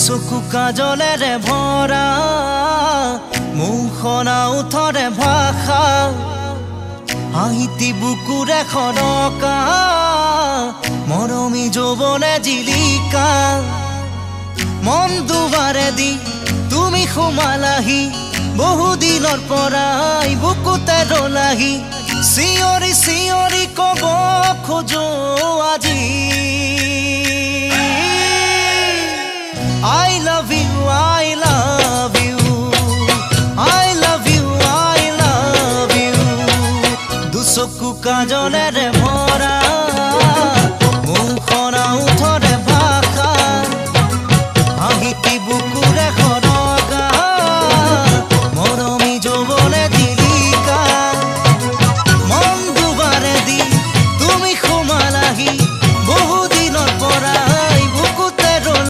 চকু কাজলেৰে ভৰা মুখনা উঠৰে ভাষা আহিতি বুকুৰে খৰকা মৰমী যৌৱনে জিলিকা মন দুবাৰে দি তুমি সোমালাহি বহুদিনৰ পৰাই বুকুতে ৰলাহি চিঞৰি চিঞৰি কব খোজো আজি I love you, I love you, I love you, I love you. দুচকু কাজলেৰে